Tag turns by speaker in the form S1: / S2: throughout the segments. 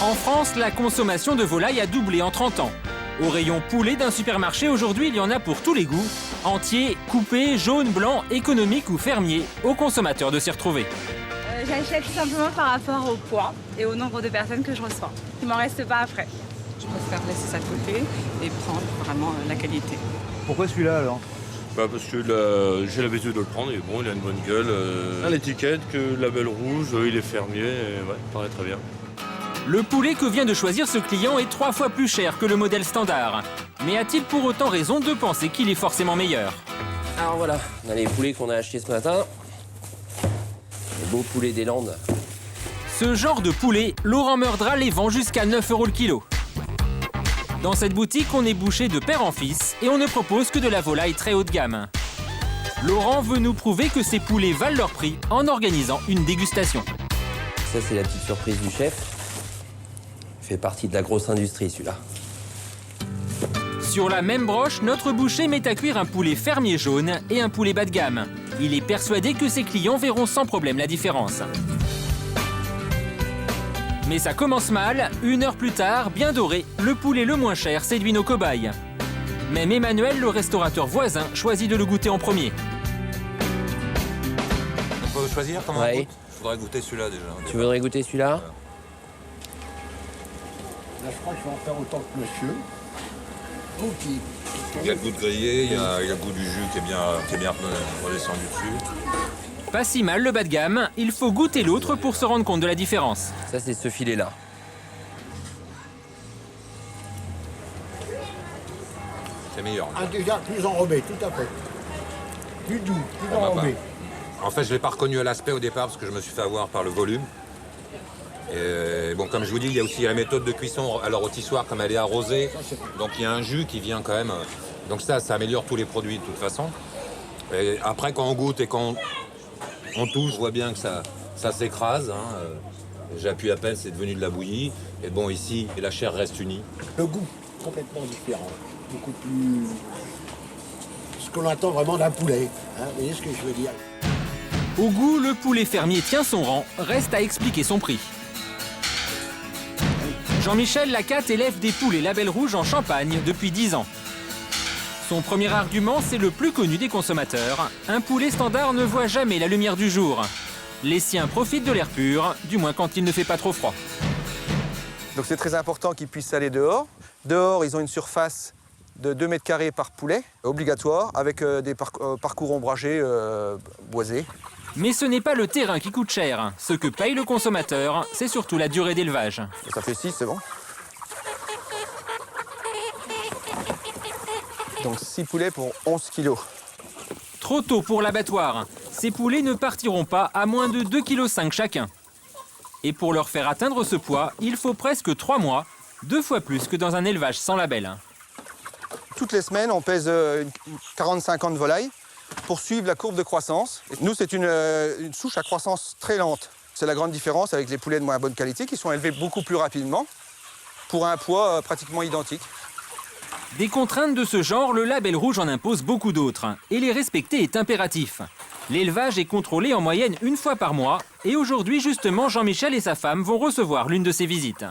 S1: En France, la consommation de volaille a doublé en 30 ans. Au rayon poulet d'un supermarché, aujourd'hui, il y en a pour tous les goûts. Entier, coupé, jaune, blanc, économique ou fermier, aux consommateurs de s'y retrouver.
S2: J'achète tout simplement par rapport au poids et au nombre de personnes que je reçois. Il m'en reste pas après.
S3: Je préfère laisser ça de côté et prendre vraiment la qualité.
S4: Pourquoi celui-là alors?
S5: Parce que j'ai l'habitude de le prendre, il est bon, il a une bonne gueule. L'étiquette, que le label rouge, il est fermier, et ouais, il paraît très bien.
S1: Le poulet que vient de choisir ce client est 3 fois plus cher que le modèle standard. Mais a-t-il pour autant raison de penser qu'il est forcément meilleur?
S6: Alors voilà, on a les poulets qu'on a achetés ce matin. Les beaux poulets des Landes.
S1: Ce genre de poulet, Laurent Meurdra les vend jusqu'à 9 € le kilo. Dans cette boutique, on est bouché de père en fils et on ne propose que de la volaille très haut de gamme. Laurent veut nous prouver que ces poulets valent leur prix en organisant une dégustation.
S6: Ça, c'est la petite surprise du chef. Il fait partie de la grosse industrie, celui-là.
S1: Sur la même broche, notre boucher met à cuire un poulet fermier jaune et un poulet bas de gamme. Il est persuadé que ses clients verront sans problème la différence. Mais ça commence mal. 1 heure plus tard, bien doré, le poulet le moins cher séduit nos cobayes. Même Emmanuel, le restaurateur voisin, choisit de le goûter en premier.
S7: On peut choisir comment
S6: Ouais.
S7: on goûte? Je voudrais goûter celui-là déjà.
S6: Tu voudrais goûter celui-là?
S8: Là, je crois que je vais en faire autant que monsieur. Ok.
S7: Il y a le goût de grillé, il y a le goût du jus qui est bien redescendu dessus.
S1: Pas si mal le bas de gamme, il faut goûter l'autre pour se rendre compte de la différence.
S6: Ça, c'est ce filet-là.
S7: C'est meilleur.
S8: Ah, déjà plus enrobé, tout à fait. Plus doux, plus enrobé.
S7: En fait, je ne l'ai pas reconnu à l'aspect au départ parce que je me suis fait avoir par le volume. Et bon, comme je vous dis, il y a aussi la méthode de cuisson à la rôtissoire, comme elle est arrosée. Donc il y a un jus qui vient quand même. Donc ça améliore tous les produits de toute façon. Et après, quand on goûte et quand on touche, je vois bien que ça s'écrase. Hein. J'appuie à peine, c'est devenu de la bouillie. Et bon, ici, la chair reste unie.
S8: Le goût, complètement différent. Beaucoup plus... ce qu'on attend vraiment d'un poulet. Hein, vous voyez ce que je veux dire?
S1: Au goût, le poulet fermier tient son rang, reste à expliquer son prix. Jean-Michel Lacatte élève des poulets label rouge en Champagne depuis 10 ans. Son premier argument, c'est le plus connu des consommateurs. Un poulet standard ne voit jamais la lumière du jour. Les siens profitent de l'air pur, du moins quand il ne fait pas trop froid.
S4: Donc c'est très important qu'ils puissent aller dehors. Dehors, ils ont une surface de 2 mètres carrés par poulet, obligatoire, avec des parcours ombragés boisés.
S1: Mais ce n'est pas le terrain qui coûte cher. Ce que paye le consommateur, c'est surtout la durée d'élevage.
S4: Ça fait 6, c'est bon. Donc 6 poulets pour 11 kilos.
S1: Trop tôt pour l'abattoir. Ces poulets ne partiront pas à moins de 2,5 kg chacun. Et pour leur faire atteindre ce poids, il faut presque 3 mois, 2 fois plus que dans un élevage sans label.
S4: Toutes les semaines, on pèse 40-50 ans de volaille pour suivre la courbe de croissance. Et nous, c'est une souche à croissance très lente. C'est la grande différence avec les poulets de moins bonne qualité qui sont élevés beaucoup plus rapidement pour un poids pratiquement identique.
S1: Des contraintes de ce genre, le label rouge en impose beaucoup d'autres. Et les respecter est impératif. L'élevage est contrôlé en moyenne 1 fois par mois. Et aujourd'hui, justement, Jean-Michel et sa femme vont recevoir l'une de ces visites.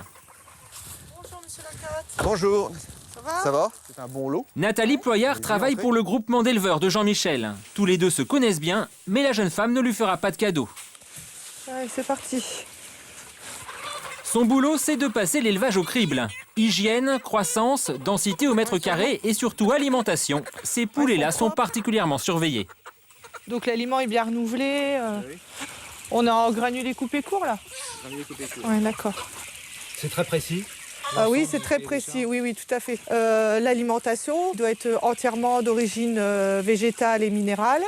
S9: Bonjour, monsieur Lacatte.
S4: Bonjour.
S9: Ça va?
S4: Ça va? C'est un bon lot.
S1: Nathalie Ployard travaille pour le groupement d'éleveurs de Jean-Michel. Tous les deux se connaissent bien, mais la jeune femme ne lui fera pas de cadeau.
S9: Allez, c'est parti.
S1: Son boulot, c'est de passer l'élevage au crible. Hygiène, croissance, densité au mètre carré et surtout alimentation. Ces poulets-là sont particulièrement surveillés.
S9: Donc l'aliment est bien renouvelé. On est en granulés coupés courts là.
S4: Granulés coupés courts.
S9: Ouais, d'accord.
S4: C'est très précis.
S9: Ah oui, c'est très précis. Oui, oui, tout à fait. L'alimentation doit être entièrement d'origine végétale et minérale.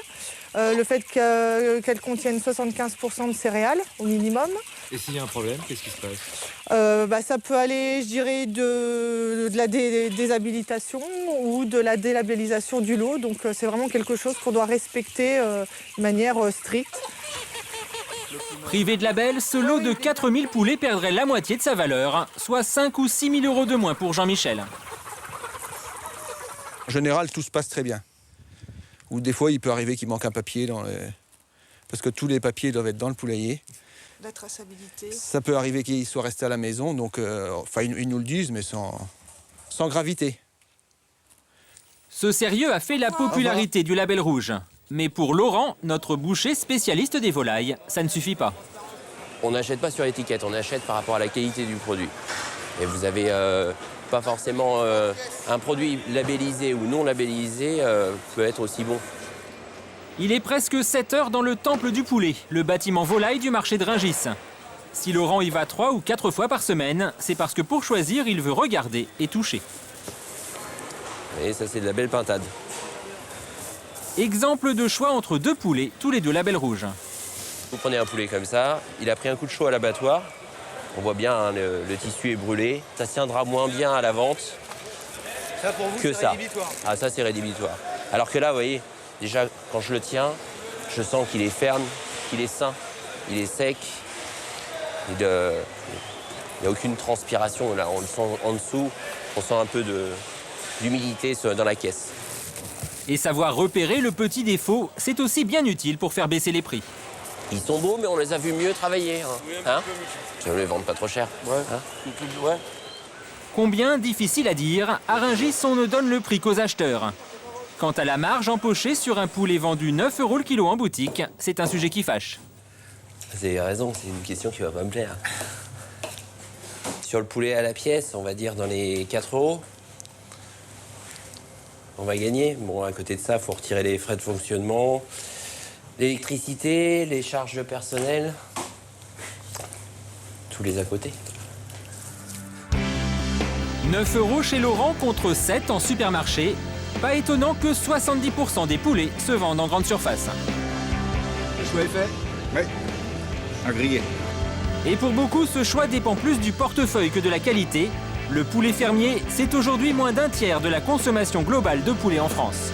S9: Le fait qu'elle contienne 75% de céréales au minimum.
S4: Et s'il y a un problème, qu'est-ce qui se passe?
S9: Ça peut aller, je dirais, de la déshabilitation ou de la délabellisation du lot. Donc c'est vraiment quelque chose qu'on doit respecter de manière stricte.
S1: Privé de label, ce lot de 4000 poulets perdrait la moitié de sa valeur, soit 5 ou 6 000 € de moins pour Jean-Michel.
S4: En général, tout se passe très bien. Ou des fois, il peut arriver qu'il manque un papier parce que tous les papiers doivent être dans le poulailler.
S9: La traçabilité.
S4: Ça peut arriver qu'ils soient restés à la maison, donc ils nous le disent, mais sans gravité.
S1: Ce sérieux a fait la popularité du label rouge. Mais pour Laurent, notre boucher spécialiste des volailles, ça ne suffit pas.
S6: On n'achète pas sur étiquette, on achète par rapport à la qualité du produit. Et vous avez pas forcément un produit labellisé ou non labellisé peut être aussi bon.
S1: Il est presque 7 heures dans le temple du poulet, le bâtiment volaille du marché de Rungis. Si Laurent y va 3 ou 4 fois par semaine, c'est parce que pour choisir, il veut regarder et toucher.
S6: Et ça, c'est de la belle pintade.
S1: Exemple de choix entre 2 poulets, tous les 2 label rouge.
S6: Vous prenez un poulet comme ça, il a pris un coup de chaud à l'abattoir. On voit bien, hein, le tissu est brûlé. Ça tiendra moins bien à la vente
S4: Ça, pour vous,
S6: que
S4: c'est
S6: ça.
S4: rédhibitoire.
S6: Ah, ça, c'est rédhibitoire. Alors que là, vous voyez, déjà, quand je le tiens, je sens qu'il est ferme, qu'il est sain, il est sec. Il n'y a aucune transpiration. Là, on le sent en dessous. On sent un peu d'humidité dans la caisse.
S1: Et savoir repérer le petit défaut, c'est aussi bien utile pour faire baisser les prix.
S6: Ils sont beaux, mais on les a vus mieux travailler. Hein, je ne les vends pas trop cher. Ouais.
S1: Combien, difficile à dire, à Rungis, on ne donne le prix qu'aux acheteurs. Quant à la marge empochée sur un poulet vendu 9 € le kilo en boutique, c'est un sujet qui fâche.
S6: Vous avez raison, c'est une question qui va pas me plaire. Sur le poulet à la pièce, on va dire dans les 4 €. On va gagner. Bon, à côté de ça, il faut retirer les frais de fonctionnement, l'électricité, les charges de personnel. Tous les à côté.
S1: 9 € chez Laurent contre 7 en supermarché. Pas étonnant que 70% des poulets se vendent en grande surface.
S10: Le choix est fait? Oui. À griller.
S1: Et pour beaucoup, ce choix dépend plus du portefeuille que de la qualité. Le poulet fermier, c'est aujourd'hui moins d'1 tiers de la consommation globale de poulet en France.